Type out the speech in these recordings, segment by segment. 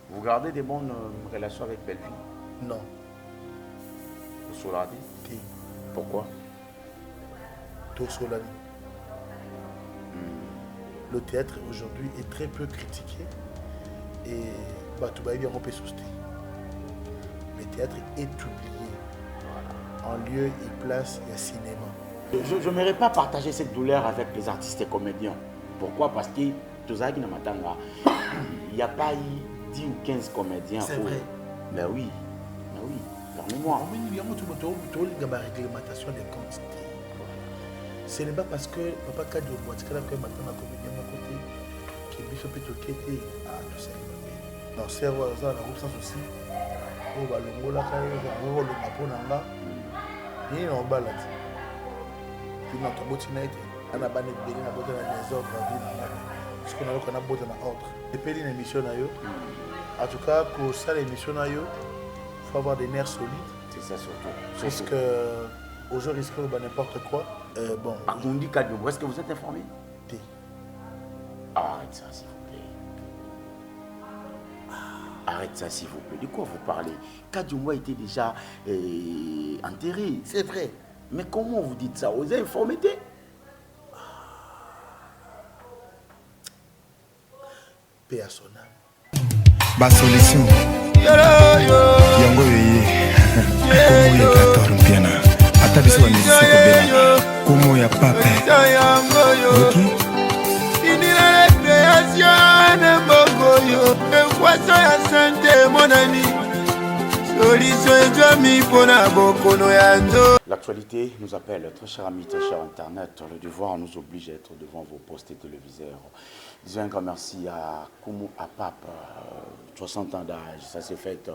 Vous gardez des bonnes relations avec Belleville? Non. Soladi? Ti. Pourquoi? Tout Solani. Le théâtre aujourd'hui est très peu critiqué et tout va bien repérer. Le théâtre est oublié. En lieu et place, il y a cinéma. Je n'aimerais pas partager cette douleur avec les artistes et comédiens. Pourquoi? Parce que tout ça qui n'a il n'y a pas eu 10 ou 15 comédiens. C'est vrai. Mais oui, permets-moi. Il y a une réglementation des comptes. Ce n'est pas parce que papa Kadio Boatika que maintenant la comédien à côté qui est biso peut quitter à tout ça. Non, c'est vrai, ça la groupe sans souci. Oh bah le mot là quand il va le capot nanga. Ni on balade. Puis notre botina été. On a banni bien la botte dans les ordres à vie nanga. Parce qu'on a botte dans ordre. Et puis une émission na yo. En tout cas pour ça l'émission na yo, faut avoir des nerfs solides. C'est ça surtout. Parce que aujourd'hui risque de n'importe quoi. Bon. On dit Kadio, est-ce que vous êtes informé? Oui. Arrête ça, s'il vous plaît. Arrête ça, s'il vous plaît. De quoi vous parlez? Kadio était déjà enterré. C'est vrai. Mais comment vous dites ça? Vous êtes informé? Paix à son âme. Ba solution. Yango yeye. Komo ya 14 piana. Ata biso ba musicien ko bela. Komo ya pape. OK. Fini la récréation de Bogoyo. Et poisson ya santé mon ami. Solution et jomi pona bokono yando. L'actualité nous appelle, très cher ami, très cher Internet. Le devoir nous oblige d'être devant vos postes et téléviseurs. Disons un grand merci à Koumou Apap, 60 ans d'âge, ça s'est fait.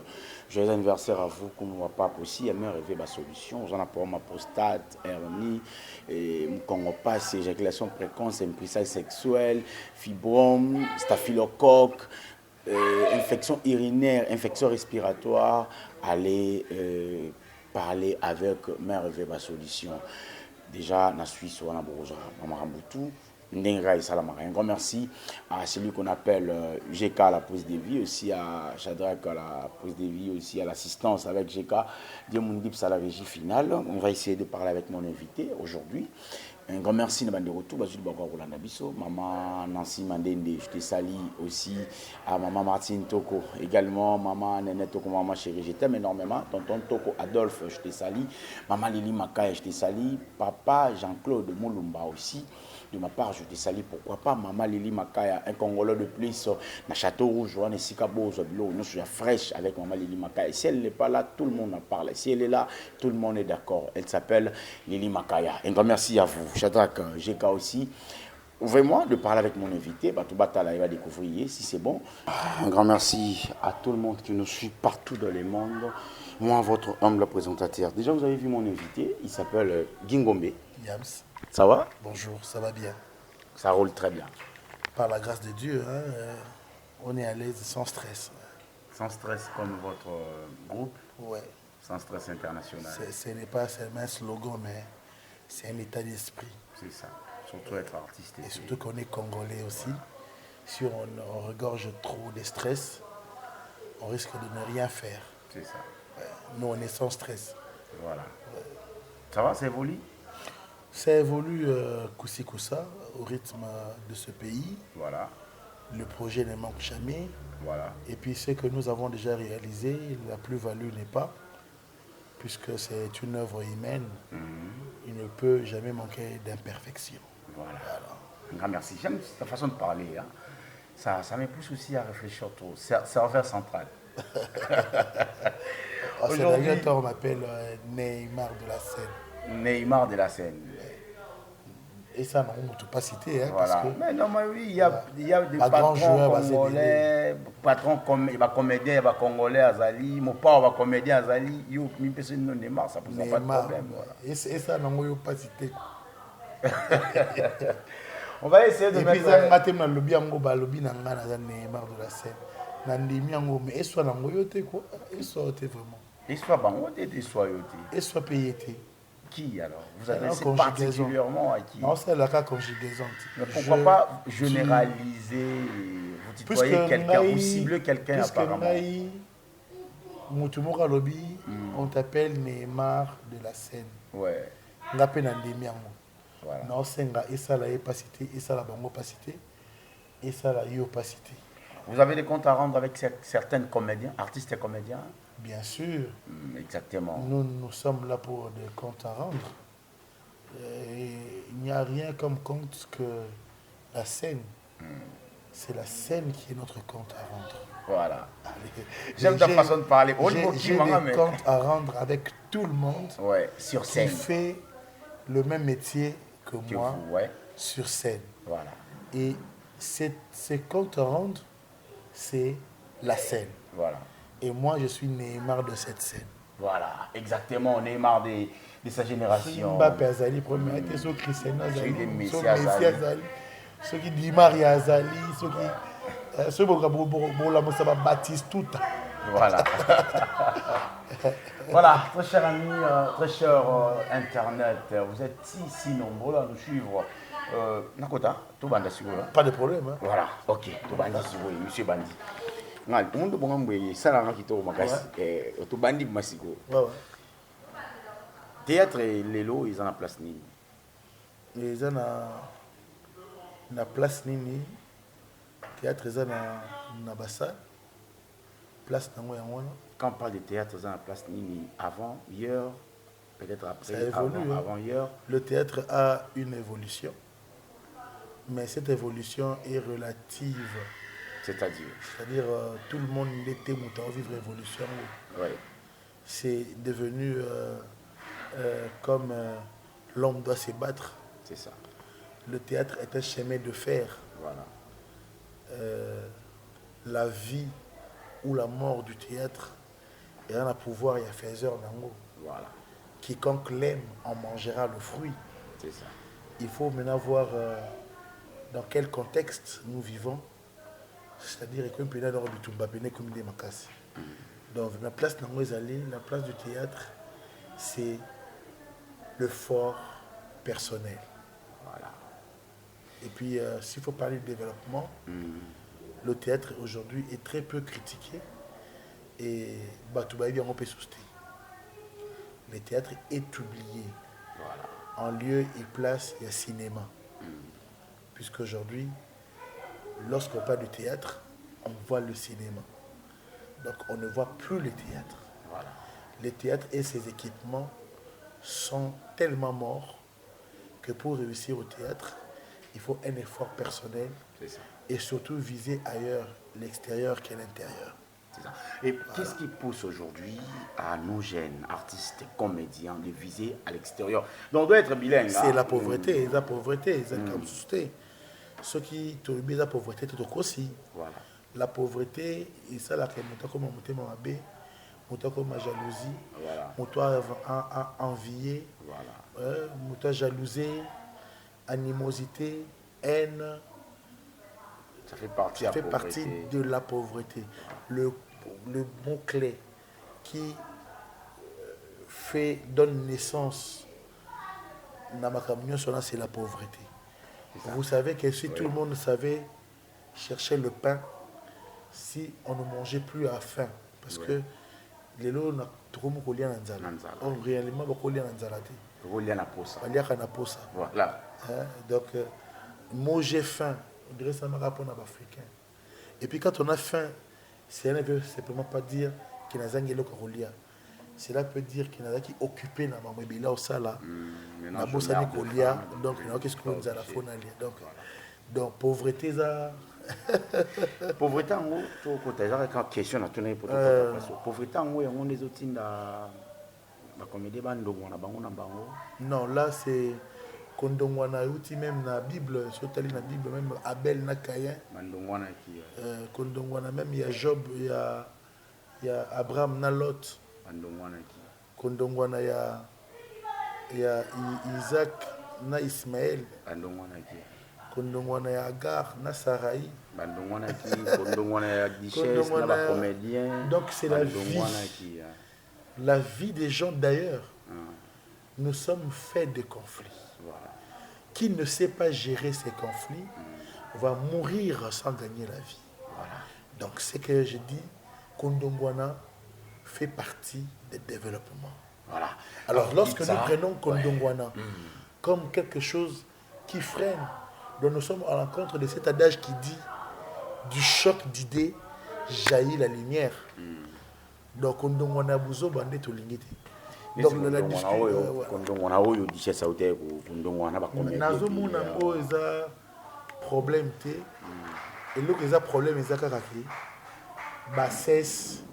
Joyeux anniversaire à vous, Koumou Apap aussi. Elle m'a rêvé ma solution. J'en ai pour ma prostate, hernie, Congo passe, éjaculation précoce, impuissance sexuelle, fibrome, staphylocoque, infection urinaire, infection respiratoire. Allez parler avec Merveille ma solution. Déjà, na Suisse, on a Broja, Mamaramboutou, Ndenga et Salamara. Un grand merci à celui qu'on appelle GK à la prise de vie, aussi à Shadrach à la prise de vie, aussi à l'assistance avec GK. Diamondips à la régie finale. On va essayer de parler avec mon invité aujourd'hui. Un grand merci de retour, maman Nancy Mandende, je te salue aussi à maman Martine Toko, également maman Néné Toko, maman chérie, je t'aime énormément, tonton Toko Adolphe, je te salue, maman Lili Makaya, je te salue, papa Jean-Claude Moulumba aussi, de ma part, je te salue, pourquoi pas, maman Lili Makaya, un Congolais de plus, dans Château Rouge, on est si cabo, nous sommes fraîche avec maman Lili Makaya. Si elle n'est pas là, tout le monde en parle. Si elle est là, tout le monde est d'accord. Elle s'appelle Lili Makaya. Un grand merci à vous. Shadrach, GK aussi. Ouvrez-moi de parler avec mon invité. Batou Batala, il va découvrir si c'est bon. Un grand merci à tout le monde qui nous suit partout dans le monde. Moi, votre humble présentateur. Déjà, vous avez vu mon invité. Il s'appelle Gingombe. Yams. Ça va? Bonjour, ça va bien. Ça roule très bien. Par la grâce de Dieu, hein, on est à l'aise sans stress. Sans stress comme votre groupe? Ouais. Sans stress international. Ce n'est pas seulement un slogan, mais c'est un état d'esprit. C'est ça. Surtout être artiste. Et surtout qu'on est congolais aussi. Si on regorge trop de stress, on risque de ne rien faire. C'est ça. Ouais. Nous, on est sans stress. Voilà. Ouais. Ça va, ça évolue? Ça évolue coussi coussa au rythme de ce pays. Voilà. Le projet ne manque jamais. Voilà. Et puis ce que nous avons déjà réalisé, la plus-value n'est pas, puisque c'est une œuvre humaine. Il ne peut jamais manquer d'imperfection. Voilà. Un grand merci. J'aime ta façon de parler. Hein. Ça me pousse aussi à réfléchir trop. Serveur central. Aujourd'hui, on m'appelle Neymar de la Seine. Neymar de la Seine. Et ça, on ne peut pas citer. Hein, voilà. Parce que, mais non, mais oui, il y a des patrons congolais, patrons comédiens, congolais, Azali, mon père comédien, Azali, yo, mi personne non Neymar, ça pose pas de problème. Voilà. Et ça, on ne peut pas citer. On va essayer de mettre... Et puis, ça, lobby Neymar de la Seine. Mais est-ce que quoi? Est-ce que vraiment? Est-ce que est-ce payé? Qui alors? Vous adressez particulièrement à qui? Non, c'est la cas conjugaison. Mais pourquoi pas généraliser? pour tutoyer quelqu'un ou cibler quelqu'un apparemment. Moutoumora Lobby, on t'appelle Neymar de la scène. Ouais. Ngapé Nandemi Ango. Voilà. Non, Senga, et ça la opacité, et ça la bongo opacité, et ça la opacité. Vous avez des comptes à rendre avec certains comédiens, artistes et comédiens? Bien sûr. Exactement. Nous sommes là pour des comptes à rendre. Et il n'y a rien comme compte que la scène. C'est la scène qui est notre compte à rendre. Voilà. J'aime ta façon de parler. J'ai des comptes à rendre avec tout le monde, ouais, sur scène, qui fait le même métier que moi, vous, ouais. sur scène. Voilà. Et ces comptes à rendre, c'est la scène. Voilà. Et moi, je suis Neymar de cette scène. Voilà, exactement. Neymar de sa génération. Mbappé Azali, premier été, ceux Cristiano Azali, ceux Messi Azali, ceux qui Di Maria Azali, ceux qui Baptiste tout. Voilà. Voilà, très chers amis, très cher Internet, vous êtes si nombreux à nous suivre. Nakota, tout bandi là. Pas de problème. Hein. Voilà, ok, tout bandi monsieur Bandi. Ngal, monde bon ngwe sala ngakito makasi tout bandi masiko. Ouais. Théâtre lelo ils en a place nini. Ils en a place nini. Théâtre ils en a bassa. Place nango yango. Quand on parle de théâtre ils en a place nini avant, hier, peut-être après, ça évolue, avant hier. Le théâtre a une évolution. Mais cette évolution est relative. C'est-à-dire tout le monde était mouton vivre l'évolution. Ouais. C'est devenu comme l'homme doit se battre. C'est ça. Le théâtre est un chemin de fer. Voilà. La vie ou la mort du théâtre est un pouvoir, il y a faiseur d'ango. Voilà. Quiconque l'aime en mangera le fruit. C'est ça. Il faut maintenant voir dans quel contexte nous vivons. C'est-à-dire que nous avons comme des macasses. Donc la place la place du théâtre, c'est le fort personnel. Voilà. Et puis s'il faut parler de développement, le théâtre aujourd'hui est très peu critiqué et on peut soutenir. Le théâtre est oublié. Voilà. En lieu et place, il y a cinéma. Puisqu'aujourd'hui, lorsqu'on parle du théâtre, on voit le cinéma. Donc on ne voit plus le théâtre. Voilà. Le théâtre et ses équipements sont tellement morts que pour réussir au théâtre, il faut un effort personnel et surtout viser ailleurs, l'extérieur qu'à l'intérieur. C'est ça. Et qu'est-ce qui pousse aujourd'hui à nos jeunes artistes, comédiens de viser à l'extérieur? Donc on doit être bilingue. C'est la pauvreté, la pauvreté, comme société. Ceux qui ont la pauvreté, c'est aussi. Voilà. La pauvreté, et ça, là, c'est comme ma jalousie, voilà. Envier, voilà. Jalousie, animosité, haine. Ça fait partie de la pauvreté. Le mot-clé qui donne naissance dans ma camion, c'est la pauvreté. Vous savez que si tout le monde savait chercher le pain, si on ne mangeait plus à faim, parce que les lots n'ont pas de nzala. Or réellement, ils n'ont pas de posa. Voilà. Donc, manger faim, on dirait que ça m'a rappelé à l'Africain. Et puis quand on a faim, ça ne veut simplement pas dire qu'il y a un zangelo kolia. Cela peut dire qu'il y a qui occupé dans ma mobile au sala. Na bosani kolia, donc il y a qu'est-ce qu'on a la faune ali. Donc pauvreté ça. Pauvreté en haut, tout côté. J'ai une question à tourner pour tout pauvreté en haut, il y a des autres na comédie bando na bango na bango. Non, là c'est Kondongwana outi même na Bible, surtout na Bible même Abel na Caïn. Kondongwana qui Kondongwana même il y a Job, il y a Abraham na Lot. Kondongwana qui Kondongwana il y a Isaac na Ismaël. Kondongwana qui Kondongwana ya Agar na Sarai. Kondongwana qui Kondongwana ya Guichesse na ba comédien. Donc c'est la vie. La vie des gens d'ailleurs. Nous sommes faits de conflits. Voilà. Qui ne sait pas gérer ces conflits va mourir sans gagner la vie. Voilà. Donc, ce que je dis, Kondongwana fait partie des développements. Voilà. Alors, lorsque nous prenons ouais. Kondongwana comme quelque chose qui freine, donc nous sommes à l'encontre de cet adage qui dit du choc d'idées jaillit la lumière. Donc, Kondongwana Bouzo Bandé Tolingiti. Donc, la discussion. Kondongwana oyo diche saute Kondongwana ba comédie. Nazo mona ngo eza problème té. Et là que eza problème eza kaka ki ba cesse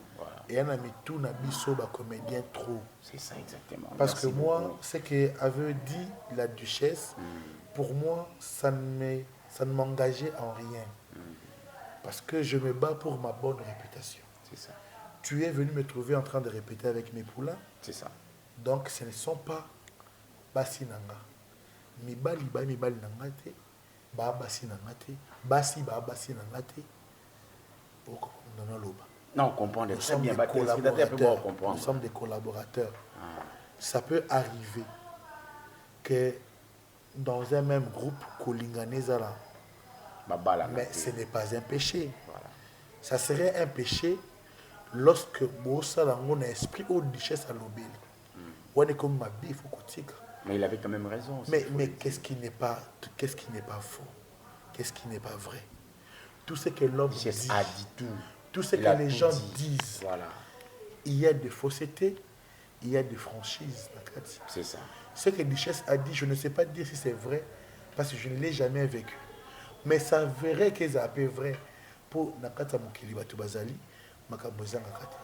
et un ami tout na biso ba comédien trop. C'est ça exactement. Parce que moi, ce que avait dit la duchesse, pour moi, ça ne m'engageait en rien. Parce que je me bats pour ma bonne réputation. C'est ça. Tu es venu me trouver en train de répéter avec mes poulains. C'est ça. Donc, ce ne sont pas basi nanga. Mibali nanga te, ba basi nanga te, basi nanga te. Non, on comprend Nous très sommes bien. des collaborateurs. Nous Nous sommes des collaborateurs. Ça peut arriver que dans un même groupe, Kolinganezala, mais ce n'est pas un péché. Voilà. Ça serait un péché lorsque Bossa Lango a esprit au duchesse à l'obéli. On est comme ma bille, il faut qu'on. Mais il avait quand même raison. Mais qu'est-ce qui n'est pas faux? Qu'est-ce qui n'est pas vrai? Tout ce que l'homme dit, a dit tout. Tout ce que les gens disent, voilà. Il y a de fausseté, il y a de franchise. C'est ça. Ce que Duchesse a dit, je ne sais pas dire si c'est vrai, parce que je ne l'ai jamais vécu. Mais ça verrait que c'est un peu vrai pour Nakata Mukili Batubazali, Makabozanga Kate.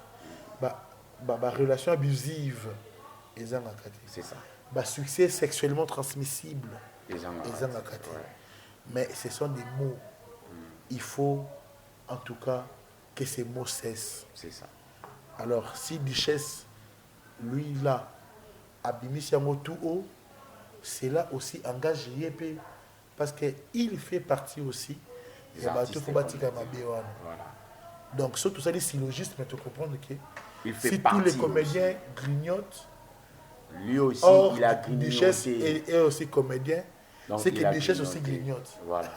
Ba relation abusive, c'est ça. Ba succès sexuellement transmissible, Kate. Mais ce sont des mots. Il faut, en tout cas, que ces mots cessent. C'est ça. Alors, si Duchesse, lui, là, Abimisi tout haut, cela aussi engage Yépé. Parce qu'il fait partie aussi de Batika Mabéwan. Donc, surtout ça, les syllogismes, mais tu comprends que si tous les comédiens grignotent, lui aussi, or, il a grignoté. Duchesse est aussi comédien. C'est que Duchesse aussi grignote. Voilà.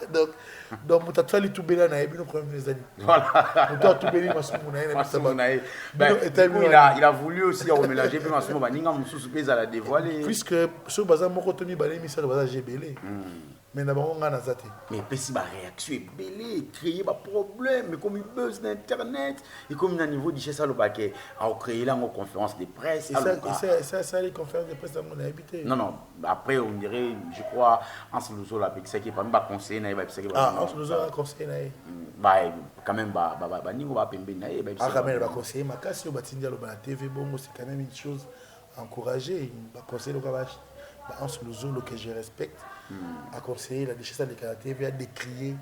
Donc, tu as tout béla na nos premiers années. Voilà. Tu as tout béla il a voulu aussi remélanger, puis en ce moment, il a la dévoilé. Puisque ce bazar mon cotomi balé misal bazar j'ai belé. Mais d'abord on a nazate. Mais si ma réaction est belé, créer des problèmes, mais comme il buzz d'internet et comme il a niveau Duchesse à l'obaké, a créé là une conférence de presse. Et ça les conférences de presse dans mon habité. Non, après on dirait, je crois, en ce lozo là, c'est qui pas même conseiller na en ce lozo conseiller na quand même ningo ba pembe na quand même conseiller makasi au batindia lo ba TV bongo c'est quand même une chose encouragée, ba conseiller le gabach en ce lozo que je respecte. À conseiller la Duchesse de la TV à décrier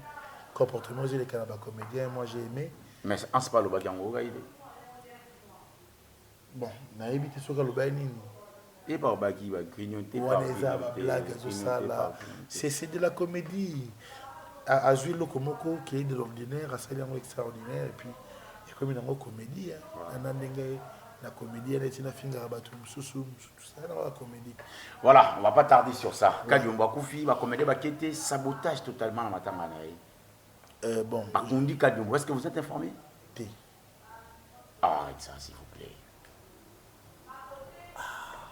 comportement des comédiens, moi j'ai aimé. Mais en ce pas le bagango bon, na évité ce que le baini. Et par bagi va grignoter par blague ça là. C'est de la comédie. À Zuilo Komoko qui est de l'ordinaire, à Saliango extraordinaire et puis il y a comme une comédie la comédie, elle est une finger à battre, tout ça, la comédie. Voilà, on ne va pas tarder sur ça. Kadiomba Koufi, la comédie va quitter sabotage totalement dans Matamanaï. Bon. Par contre, on dit Kadiomba, est-ce que vous êtes informé? Arrête ça, s'il vous plaît.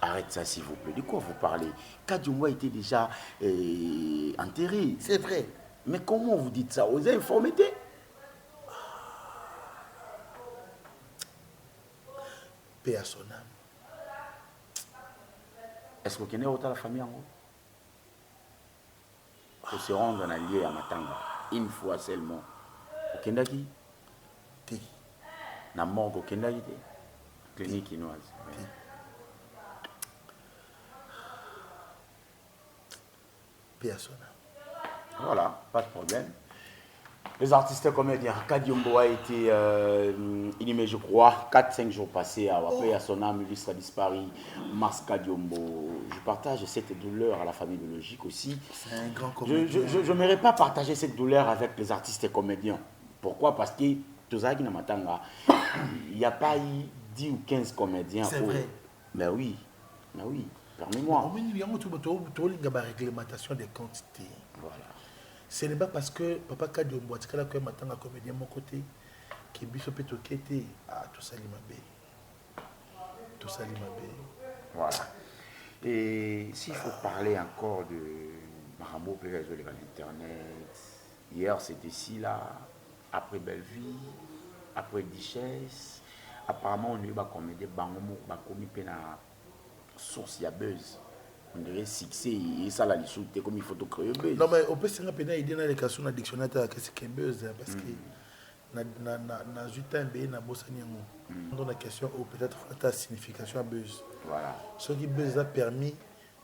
Arrête ça, s'il vous plaît. De quoi vous parlez? Kadiomba était déjà enterré. C'est vrai. Mais comment vous dites ça? Vous êtes informé? Paix à son âme. Est-ce que vous connaissez autant la famille en haut? Pour se rendre dans la lieu à Matanga, une fois seulement. Au Kendaki? Ti. Na morgue au Kendaki? Clinique chinoise. Paix à son âme. Voilà, pas de problème. Les artistes comédiens, Kadiombo a été inhumé, je crois, 4-5 jours passés. Après, à son âme, il sera disparu. Mars Kadiombo. Je partage cette douleur à la famille biologique aussi. C'est un grand comédien. Je n'aimerais pas partager cette douleur avec les artistes comédiens. Pourquoi? Parce que, Tozaki Namatanga, il n'y a pas eu 10 ou 15 comédiens. C'est vrai. Mais oui, permets-moi. Il y a une réglementation des quantités. Voilà. Ce n'est pas parce que papa Kadi Omboatikala quand même attend un comédien de mon côté qui biso peut toqueter tout ça l'imabé. Tout ça l'imabé. Voilà. Et s'il faut parler encore de Marambo Pérez sur l'internet, hier c'était ici là, après Belleville, après Duchesse, apparemment on a eu des comédiens Bangomo, Bakomi Pena source ya buzz. On dirait succès et ça la lissoute comme il faut tout créer buzz. Non mais on peut se rappeler idée dans les questions dans le dictionnaire qu'est-ce que buzz parce que na juta mbé na bosani yango. Dans la question ou peut-être ta signification à buzz. Voilà. Ce qui buzz a permis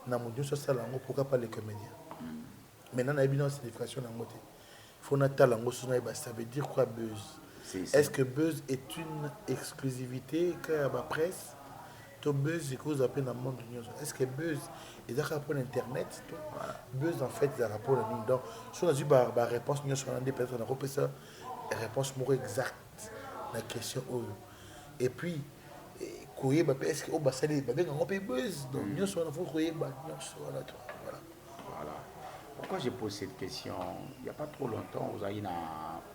na module sur ça lango pourquoi pas les comédiens. Maintenant na bien signification na ngote. Faut na ta lango sur na ça veut dire quoi buzz. Est-ce que buzz est une exclusivité que la presse to buzz c'est cause appelle dans le monde de est-ce que buzz est un rapport internet voilà. Buzz en fait c'est un rapport en ligne donc si on a eu la réponse nous sur des personnes on a repéré ça réponse more exacte la question et puis courir est-ce que au bas ça les babes on peut buzz donc nous sur la faut courir bah nous sur la voilà. Voilà. Pourquoi j'ai posé cette question il y a pas trop longtemps vous avez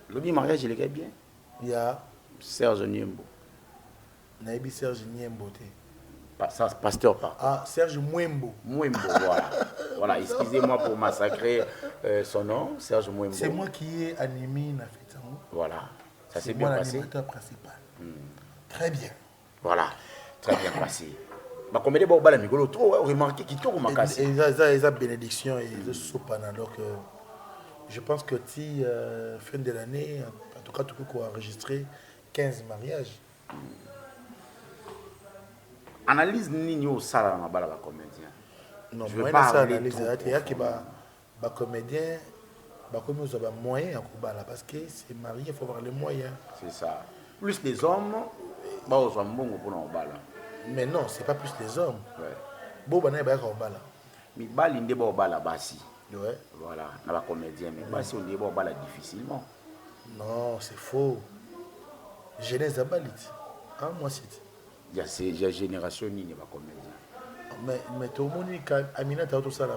le mariage il est bien il y a Serge Niembo Naïbi Serge Niembo pasteur pas. Ah, Serge Mwembo. Mwembo, voilà. Voilà, excusez-moi pour massacrer son nom, Serge Mwembo. C'est moi qui ai animé la fête. Voilà, ça s'est bien passé. C'est moi l'animateur principal. Très bien. Voilà, très bien passé. Ma comédie Boba la Migolo, trop remarqué qui tourne ma casse. Et ça bénédiction et ça sopana donc je pense que si fin de l'année en tout cas tout peut enregistrer 15 mariages. Analyse nini au salaire na bala ba comédien. Non, je veux pas analyse il y a qui ba comédien ba comme nous avons moyen en bala parce que c'est marié il faut avoir les moyens. C'est ça. Plus les hommes ba aux hommes bongo pour na bala. Mais non, c'est pas plus les hommes. Ouais. Bo bana ba ka bala. Mi bali ndé ba bala basi. Ouais. Voilà, na ba comédien mais basi on ndé ba bala difficilement. Non, c'est faux. Genèse abalit. Ah moi c'est il y a génération ni pas comédien. Mais tout le monde Amina t'as tout ça là.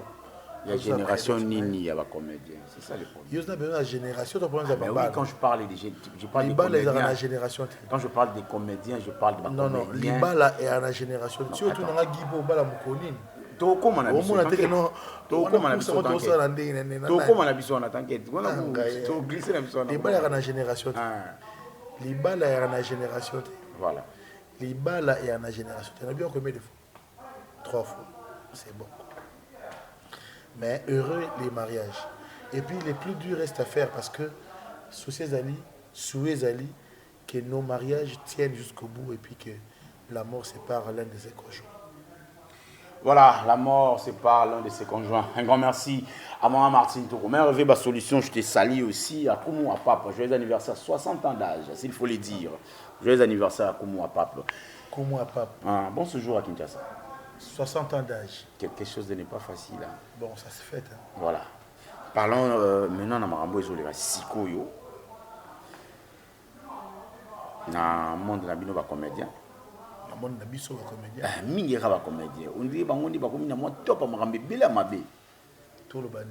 Il y a génération ni pas comédien. C'est ça le problème. Il y a besoin de génération tu prends ça oui, quand je parle des je parle des comédiens. La génération. Quand je parle des comédiens, je parle de comédiens. Non, libala est à la génération. Si tu n'as pas Gibo bala mukonine. To comment na biso. To comment na biso. To comment na biso na t'inquiète. Voilà to glisser na biso. Libala est à la génération. Libala est à la génération. Voilà. Libala est à la génération. Tu as bien combien de fois? 3 fois. C'est bon. Mais heureux les mariages. Et puis les plus durs restent à faire parce que souhaitez Ali que nos mariages tiennent jusqu'au bout et puis que la mort sépare l'un de ses conjoints. Voilà, la mort sépare l'un de ses conjoints. Un grand merci à moi, Martine Tourou. Mais rêver ma solution, je te salue aussi à Koumou à Pape. Joyeux anniversaire, 60 ans d'âge, s'il faut le dire. Joyeux anniversaire à Koumou à Pape. Koumou à Pape. Bon séjour à Kinshasa. 60 ans d'âge. Quelque chose de n'est pas facile. Hein. Bon, ça se fait. Hein. Voilà. Parlons maintenant de Marambo et Zolera Sikoyo. Dans le monde de la bino comédien. Dans le monde de la biso comédien. Mingi va comédien. On dit bangondi ba komina mo top Marambe bela mabe. Tout le bani.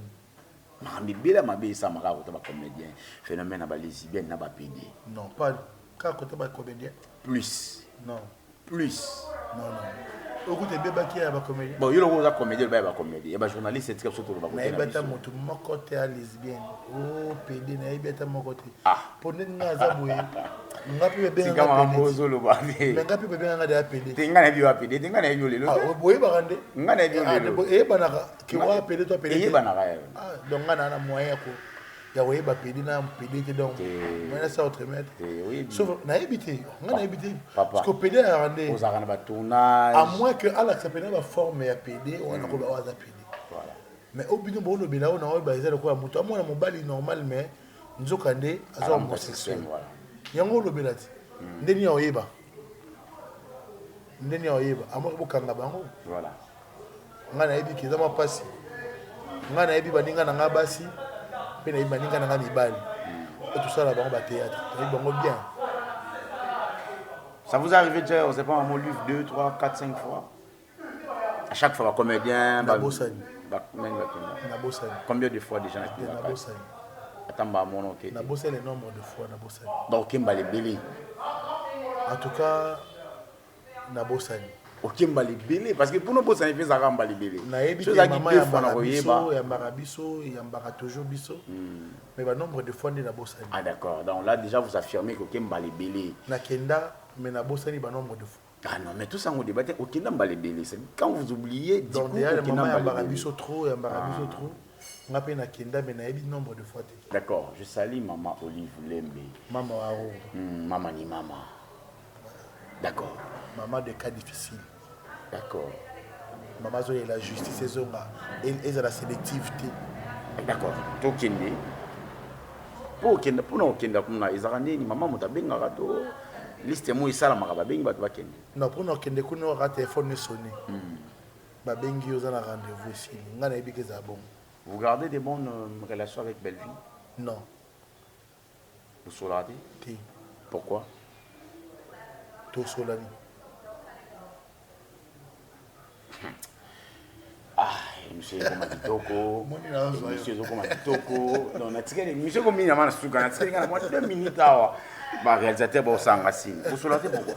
Marambe bela mabe ça mara ko ba comédien. Phénomène ba lesbienne na ba PD. Non, pas quand côté ba comédien. Plus. Non. Plus. Non. Au côté bébé qui est ba comédien. Bon, yo lo comédien ba comédien. Et ba journaliste c'est surtout ba comédien. Mais bata moto mo côté à lesbienne. Oh PD na bata mo côté. Ah. Pour nga zaboye. Ngapi bébé nga Marambozo lo ba. Mais ngapi bébé nga da PD. Tinga na bi wa PD, tinga na yo le. Ah, boye ba rande. Nga na yo le. Et banaka ki wa PD to PD. Et banaka. Ah, donc nga na moyen ko. Ya ouais ba PD na PD te donc. Moi ça autre maître. Oui. Sauf na habité. Nga na habité. Parce que PD a rande. Aux arana ba tournage. À moins que ala ça PD ba forme ya PD, on a ko ba wa za PD. Voilà. Mais au bino bo lo bela on a ba za ko muto moi na mobali normal mais nzokande azo homosexuel. Voilà. Yango lo bela ti. Ndeni ya oyeba. Ndeni ya oyeba. Amo ko kanga bango. Voilà. Nga na yebi kiza mapasi. Nga na yebi baninga na nga basi. Pe na yebi baninga na nga mibali. Et tout ça là bango ba théâtre. Et bango bien. Ça vous arrive déjà, on sait pas, on livre 2, 3, 4, 5 fois. À chaque fois, comédien. Na bosani. Combien de fois déjà attends, le nombre de fois donc Kimba les belé. En tout cas, Nabosani. Ok, Mbalibélé, parce que pour nous, ça fait ça Mbalibélé. Chose à maman, il y a Marabiso, il y a toujours Biso. Mais le nombre de fois, il y a Nabosani. Ah d'accord, donc là déjà vous affirmez que Mbalibélé. Nakenda, mais Nabosani, il y a nombre de fois. Ah non, mais tout ça, on débattait, ok, Mbalibélé. Quand vous oubliez, donc déjà, le maman, il y a Marabiso trop, il y a Marabiso trop. On a Nakenda, mais il y a nombre de fois. D'accord, je salue maman Olive Lembe. Maman Aro. Maman ni maman. D'accord. Maman de cas difficiles. D'accord. Maman a la justice et la sélectivité. D'accord. Tokende. Pour nous kenda kuna ezarande ni maman motabenga rato liste mo isala makaba bengi batu bakende. Non pour nous kende kuna ra téléphone sonné. Ba bengi ozana rendez-vous ici. Ngana ebike za bon. Vous gardez des bonnes relations avec Belleville? Non. Vous solatez? Oui. Pourquoi? Tout solani. Ah, monsieur Zokoma Kitoko. Monsieur Zokoma Kitoko. Non, monsieur Zokoma Kitoko. Moi, 2 minutes là. Bah, réalisateur, bon, ça enracine. Vous solatez pourquoi?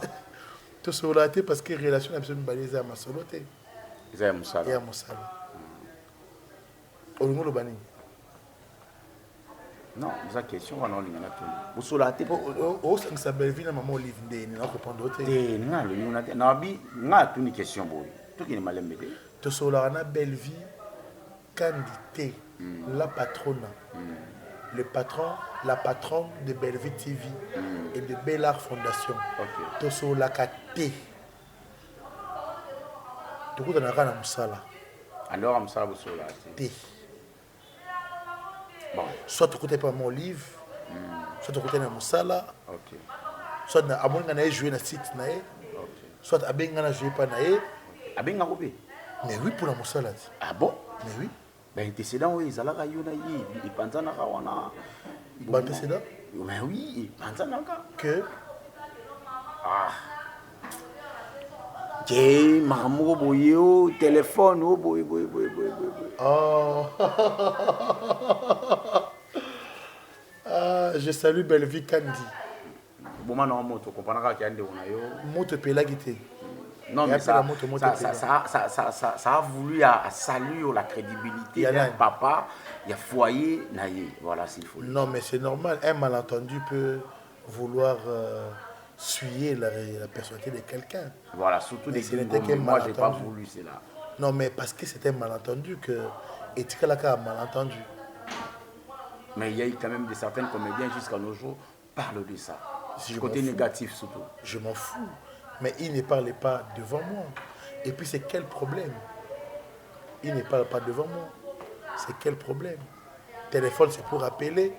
Tout solaté parce que relation absolument balisée à ma soloté. Ils aiment ça. Et à mon salon. Au niveau de Bani. Non, c'est une question qu'on a eu. Vous solatez pourquoi? Au sein de sa belle vie, maman Olive Ndé, il n'a pas répondu. Non, a une question. Tout qui est mal aimé. Tout cela, on a belle vie, candidate, la patronne, le patron, la patronne de Belleville TV et de Bellart Fondation. Tout cela, Katé. Tout le monde a un musala. Alors, on a un bon. Soit tu côté pas mon livre, soit tu côté na musala, soit na abonga na jouer na site na soit abenga na jouer pas na abenga coupé. Mais oui pour la musala. Ah bon? Mais oui. Ben antécédent oui, zalaka yo na yi, il pensa na kawana. Bon antécédent? Mais oui, il pensa na ka. Que J'ai maman boyo téléphone oh boy. Oh. Ah, je salue Belleville Candy. Bon maintenant moto comprendre qu'il y a des on moto pelagité. Non mais ça a voulu à saluer la crédibilité d'un papa, il y a foyer naïe, voilà s'il faut. Non mais c'est normal, un malentendu peut vouloir suyer la personnalité de quelqu'un. Voilà, surtout des gens. Moi, je n'ai pas voulu cela. Non, mais parce que c'était un malentendu que Etikalaka a malentendu. Mais il y a eu quand même certains comédiens jusqu'à nos jours parlent de ça. Du côté négatif surtout. Je m'en fous. Mais il ne parlait pas devant moi. Et puis c'est quel problème? Il ne parle pas devant moi. C'est quel problème? Téléphone, c'est pour appeler.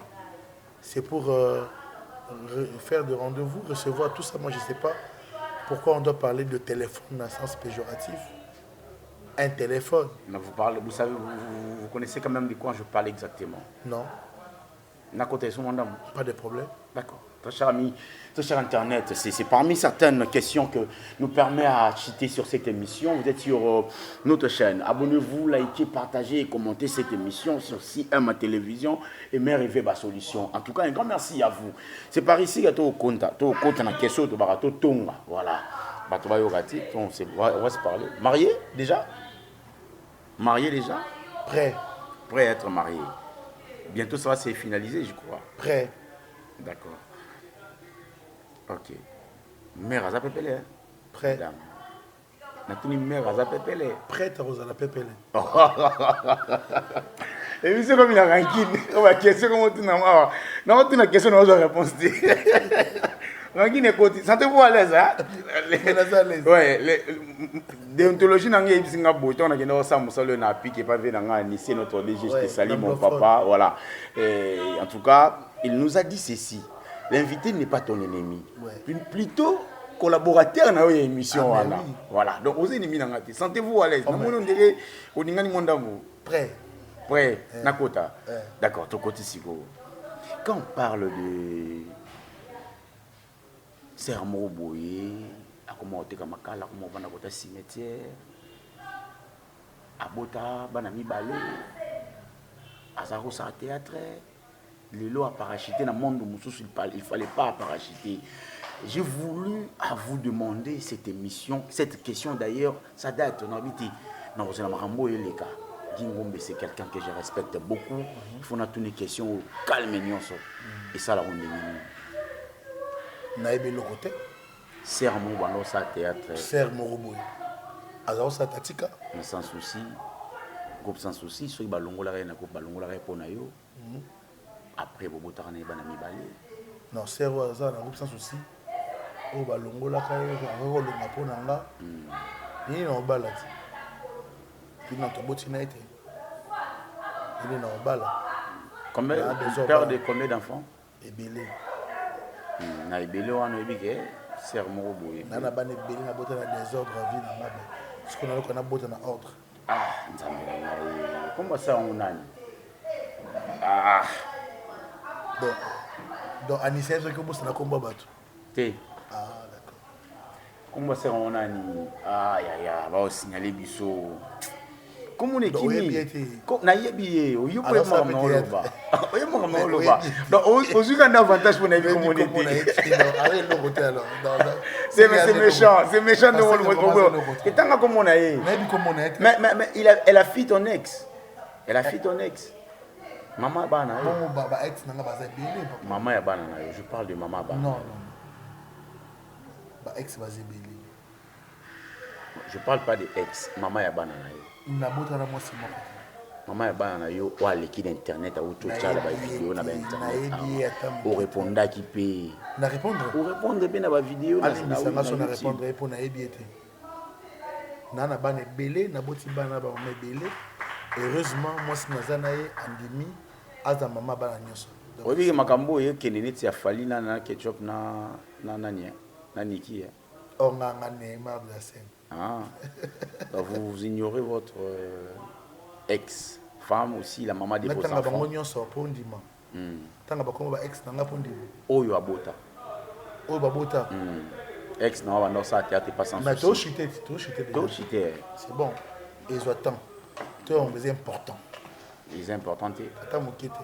C'est pour faire des rendez-vous, recevoir tout ça. Moi, je ne sais pas pourquoi on doit parler de téléphone dans un sens péjoratif. Un téléphone. Mais vous savez, vous connaissez quand même de quoi je parle exactement. Non. Pas de problème. D'accord. Très cher ami, très cher Internet, c'est parmi certaines questions que nous permet à citer sur cette émission. Vous êtes sur notre chaîne. Abonnez-vous, likez, partagez et commentez cette émission sur CM Télévision et Mérivé ma solution. En tout cas, un grand merci à vous. C'est par ici que tu as compte la question de Barato Tonga. Voilà. On va se parler. Marié déjà? Marié déjà? Prêt. Prêt à être marié. Bientôt ça va se finaliser, je crois. Prêt. D'accord. Ok. Mère à Pépélé. Prêt. Natuni mère à Pépélé. Prête à Rosa Pépélé. Et puis c'est comme il a rancune. On va question comment tu n'as pas. Non, tu n'as question, on va répondre. Rancune est côté. Sentez-vous à l'aise, hein? Ouais. Déontologie n'a rien ici, on a qui n'a pas ça, na pique et pas vu dans ici notre DG, je salue mon papa, voilà. En tout cas, il nous a dit ceci. L'invité n'est pas ton ennemi. Ouais. Plutôt collaborateur dans l'émission. Voilà. Oui. Voilà. Donc, vous êtes sentez-vous à l'aise. Prêt. Prêt. Nakota. D'accord. Ton côté Sigo. Quand on parle de Sermo Boye, comment on va dans le cimetière, abota bana mibale azako sa théâtre lelo a parachuté dans le monde mususu il fallait pas parachuter. J'ai voulu à vous demander cette émission, cette question d'ailleurs, ça date, on a dit, non, c'est la Marambo et les cas. Gingombe, c'est quelqu'un que je respecte beaucoup. Il faut nous tourner question au calme et ça, la ronde de Naïbe le côté. Serre mon ballon, ça théâtre. Serre mon robot. Alors, ça tatika. Sans souci. Groupe sans souci, soit ballon la reine, groupe ballon la reine pour naïo. Après, vous boutez un banami balé. Non, serre ça, un groupe sans souci. Oh, ballon la reine, on va le pour nanga. Ni non balade. Puis non, ton botti n'a été. Il est dans balade. Combien père de combien d'enfants? Ebélé. Na ebélé on a ebélé. Serre mon robot. Nana ban ebélé na botte na désordre vie na mabe. Ce qu'on a qu'on a botte na ordre. Ah, comment ça on a? Ah. Donc Anissa ce que vous na combat batu. Té. Ah d'accord. Comment ça on a ni? Ah ya va signaler biso. Comment on est qui? Na yebiye, o yuko mo mo loba. O yuko mo loba. Donc au juka un avantage pour la communauté. Arrête le côté alors. C'est méchant de mon loba. Et tant que comme on a eu. Mais elle a fui ton ex. Elle a fui ton ex. Maman bana. Bon baba ex nanga baza belé. Maman ya bana. Je parle de maman bana. Non. Ba ex baza belé. Je parle pas de ex. Maman ya bana. Nabota na mwasi moko. Maman ya bana na yo wa leki d'internet au tout ça ba vidéo na ba internet. O répondre qui pe. Na répondre. O répondre bien na ba vidéo na na na répondre pour na ebiete. Nana bana belé na boti bana ba mama belé. Heureusement mwasi nazana ye andimi aza mama bana nyoso. Obi makambo ye keneneti ya fali na ketchup na nani na niki. On a Neymar de la scène. Ah, vous ignorez votre ex-femme aussi, la maman de vos enfants. Oyo abota. Oyo babota. Ex na wa ça théâtre pas sans souci. Mais to chité. C'est bon. Et ils attendent. Tu es un des importants. Les importants. Attends mon kité.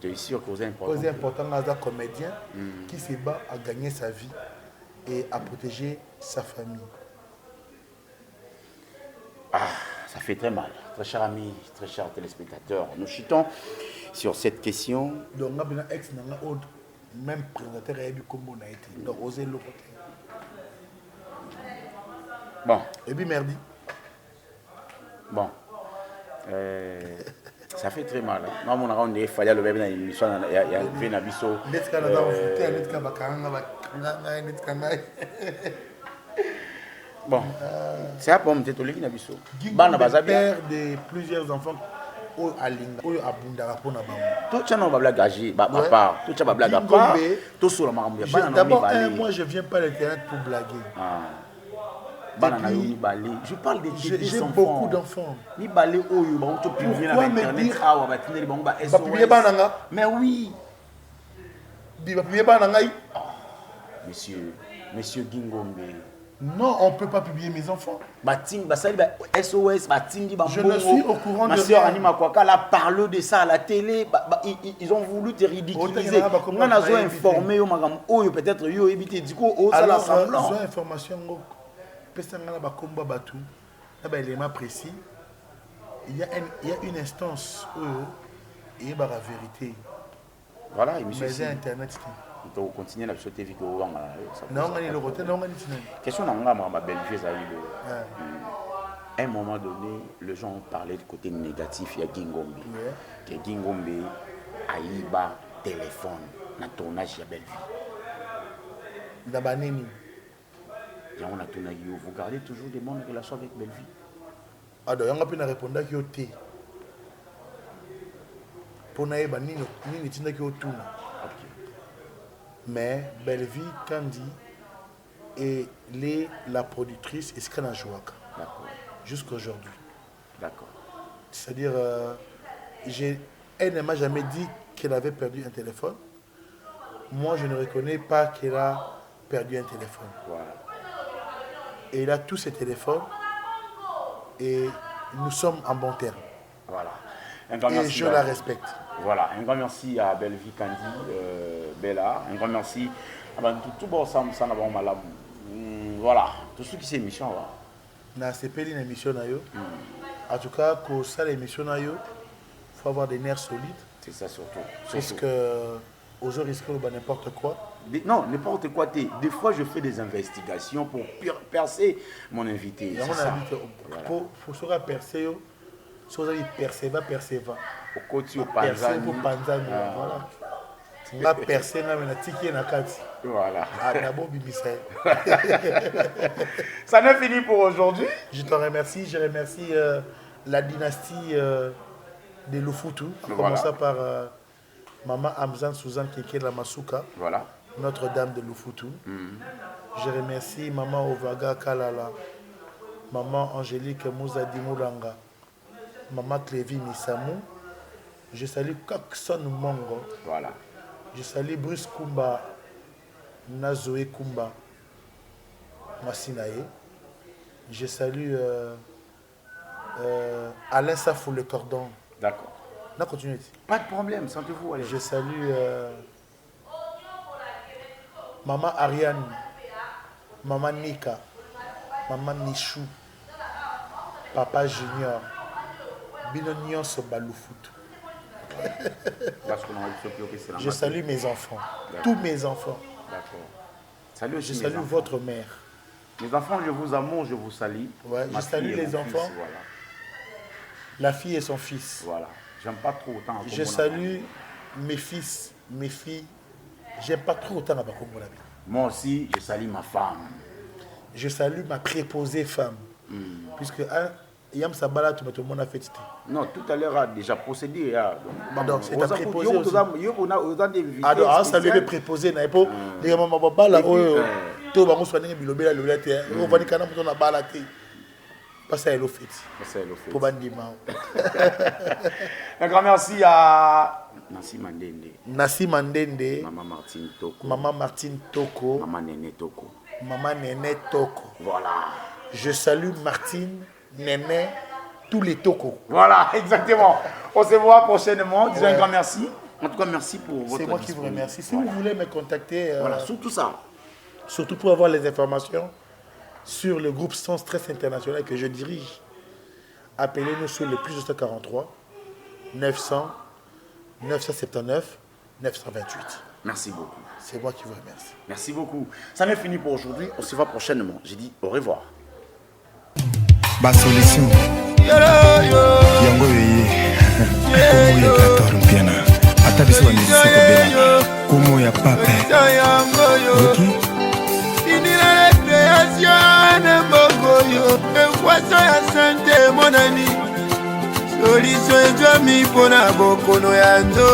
Tu es sûr que vous êtes important. Vous êtes important dans un comédien qui se bat à gagner sa vie et à protéger sa famille. Ah, ça fait très mal. Très cher ami, très cher téléspectateur, nous chutons sur cette question. Donc, on a ex même présentateur a eu comme on a été. Donc, osez le côté. Bon. Et puis, merdi. Bon. Ça fait très mal. Non, mon argent, il fallait le bébé dans l'émission. Il y a un abisso. Bon, c'est un peu de tout le monde. Père de plusieurs enfants à Linga, à Bundara pour Nabam. Tout ça, on va blaguer à part. Tout ça, on va blaguer à part. Tout sur la marambia. D'abord, moi, je ne viens pas à l'internet pour blaguer. Je parle des enfants. J'ai beaucoup d'enfants. Pourquoi me dire mais oui. Monsieur Gingombe. Non, on ne peut pas publier mes enfants. SOS, je ne suis au courant de ma soeur Anima Kwaka a parlé de ça à la télé. Ils ont voulu te ridiculiser. On a informé peut-être yo éviter du coup au alors besoin information élément précis. Il y a une instance où il y a la vérité. Voilà, il me dit internet. On continue à sauter vite au vent. Non, on est le côté, non, on est question dans ma belle-fille, à un moment donné, les gens ont parlé du côté négatif. Il y a Gingombe. Que Gingombe a eu un téléphone dans le tournage de la belle-fille. D'abaneni. On a tourné. Vous gardez toujours des bonnes relations avec belle-fille. Ah, donc, on a pu répondre à qui est pour nous, ni tina qui est mais Belleville Kandi est la productrice et ce qu'elle a joué jusqu'à aujourd'hui. D'accord. C'est-à-dire, elle ne m'a jamais dit qu'elle avait perdu un téléphone. Moi, je ne reconnais pas qu'elle a perdu un téléphone. Voilà. Et elle a tous ses téléphones et nous sommes en bon terme. Voilà. Un grand Et merci je la respecte. Voilà, un grand merci à Bellevie Kandi, Bella. Un grand merci à tout bon ça n'a pas mal. Voilà, tout ce qui c'est émission là. Na CPL une émission na yo. En tout cas, pour ça l'émission na yo, faut avoir des nerfs solides. C'est ça surtout. Parce que aujourd'hui risque de n'importe quoi. Non, n'importe quoi. Des fois, je fais des investigations pour percer mon invité. C'est ça. Pour se percer, si vous avez percé, va percer, va. Au côté au Percer pour Panzani. Voilà. Va percer, na mena tiki na kati. Voilà. Ah, d'abord Bibissaï. Ça n'est fini pour aujourd'hui. Je te remercie. Je remercie la dynastie de Lufutu. En commençant par Maman Amzan Suzanne Keke Masuka. Voilà. Notre-Dame de Lufutu. Je remercie Maman Ovaga Kalala. Maman Angélique Mouzadi Moulanga. Maman Clévy Missamou. Je salue Kakson Mongo. Voilà. Je salue Bruce Kumba. Nazoé Kumba. Massinae. Je salue Alain Safou le cordon. D'accord. On a continué. Pas de problème, sentez-vous aller. Je salue Maman Ariane, Maman Nika, Maman Nichou, Papa Junior, Binonion Sobaloufout. Je salue mes enfants, tous mes enfants. D'accord. Je salue votre mère. Mes enfants, je vous amour, je vous salue. Ouais, je salue les enfants. Fils, voilà. La fille et son fils. Voilà. J'aime pas trop autant. Je salue mes fils, mes filles. J'aime pas trop autant à Bakongo. Moi aussi, je salue ma femme. Je salue ma préposée femme. Puisque Yam Sabala, tout le monde a fait. Non, tout à l'heure a déjà procédé. Pardon, c'est ta préposée aussi. Ah, ça lui est préposé. Il n'y a pas de bala. Tout le monde soit né bilobé la tête. On va dire qu'on a besoin de bala. Pas ça, elle fait. Pour Bandima. Un grand merci à Nassi Mandende. Nassi Mandende. Maman Martine Toko. Maman Martine Toko. Maman Néné Toko. Maman Néné Toko. Voilà. Je salue Martine, Néné, tous les Toko. Voilà, exactement. On se voit prochainement. Disons un grand merci. En tout cas, merci pour votre. C'est moi qui vous remercie. Si vous voulez me contacter. Voilà, surtout ça. Surtout pour avoir les informations sur le groupe Sans Stress International que je dirige. Appelez-nous sur le plus 243 900 979 928. Merci beaucoup. C'est moi qui vous remercie. Merci beaucoup. Ça n'est fini pour aujourd'hui. On se voit prochainement. J'ai dit au revoir. Ba solution. Yango yeye. Komo ya 14 piana. Ata biso ba musicien ko bela. Komo ya pape. Ok. Solution ejwami mpona bokono ya nzo.